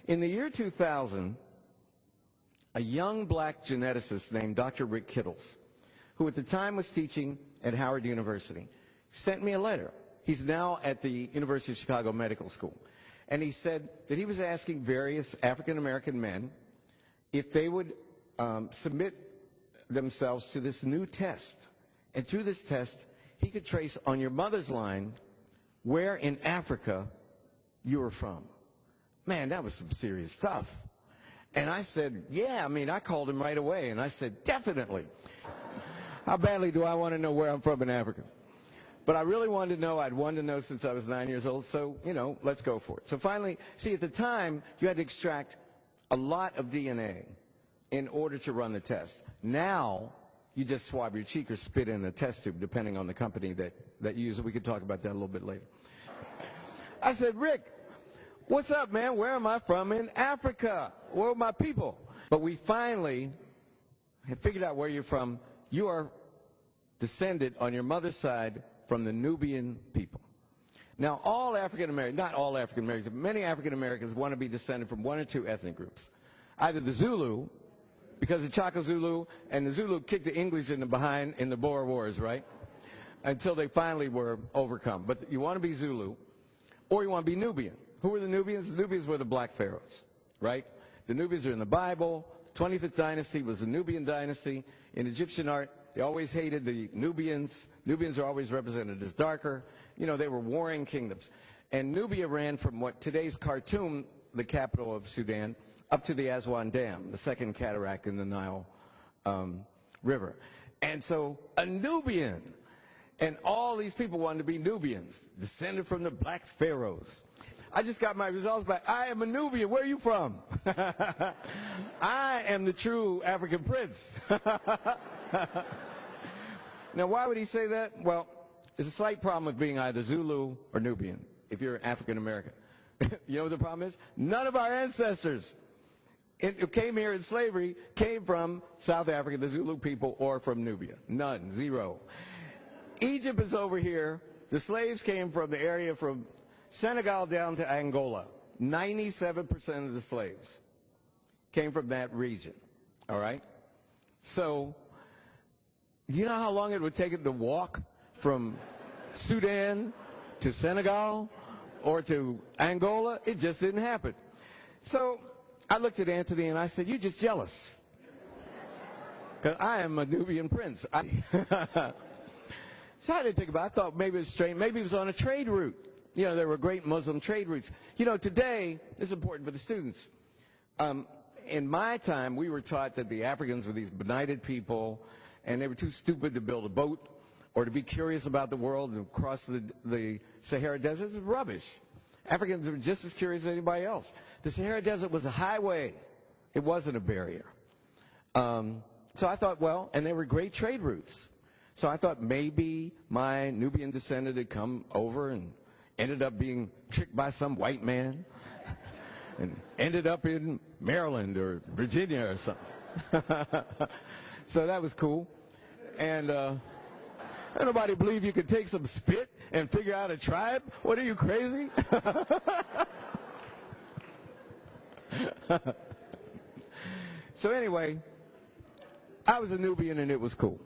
In the year 2000, a young black geneticist named Dr. Rick Kittles, who at the time was teaching at Howard University, sent me a letter. He's now at the University of Chicago Medical School. And he said that he was asking various African-American men if they would submit themselves to this new test. And through this test, he could trace on your mother's line where in Africa you were from. Man, that was some serious stuff. And I said, yeah, I called him right away. And I said, definitely. How badly do I want to know where I'm from in Africa? But I really wanted to know. I'd wanted to know since I was 9 years old. So, let's go for it. So finally, see, at the time, you had to extract a lot of DNA in order to run the test. Now, you just swab your cheek or spit in a test tube, depending on the company that you use. We could talk about that a little bit later. I said, Rick, what's up, man? Where am I from in Africa? Where are my people? But we finally have figured out where you're from. You are descended on your mother's side from the Nubian people. Now, all African Americans, not all African Americans, but many African Americans want to be descended from one or two ethnic groups. Either the Zulu, because of Chaka Zulu, and the Zulu kicked the English in the behind in the Boer Wars, right? Until they finally were overcome. But you want to be Zulu, or you want to be Nubian. Who were the Nubians? The Nubians were the black pharaohs, right? The Nubians are in the Bible. The 25th dynasty was the Nubian dynasty. In Egyptian art, they always hated the Nubians. Nubians are always represented as darker. They were warring kingdoms. And Nubia ran from what today's Khartoum, the capital of Sudan, up to the Aswan Dam, the second cataract in the Nile River. And so a Nubian, and all these people wanted to be Nubians, descended from the black pharaohs. I just got my results back. I am a Nubian. Where are you from? I am the true African prince. Now, why would he say that? Well, there's a slight problem with being either Zulu or Nubian if you're African American. You know what the problem is? None of our ancestors who came here in slavery came from South Africa, the Zulu people, or from Nubia. None, zero. Egypt is over here. The slaves came from the area from Senegal down to Angola. 97% of the slaves came from that region, all right? So, you know how long it would take them to walk from Sudan to Senegal or to Angola? It just didn't happen. So I looked at Anthony and I said, you're just jealous. Because I am a Nubian prince. So I didn't think about it. I thought maybe it was strange. Maybe it was on a trade route. There were great Muslim trade routes. Today, this is important for the students. In my time, we were taught that the Africans were these benighted people, and they were too stupid to build a boat or to be curious about the world and cross the Sahara Desert. It was rubbish. Africans were just as curious as anybody else. The Sahara Desert was a highway. It wasn't a barrier. So I thought, well, and there were great trade routes. So I thought maybe my Nubian descendant had come over and ended up being tricked by some white man and ended up in Maryland or Virginia or something. So that was cool. And nobody believe you could take some spit and figure out a tribe? What are you, crazy? So anyway, I was a Nubian and it was cool.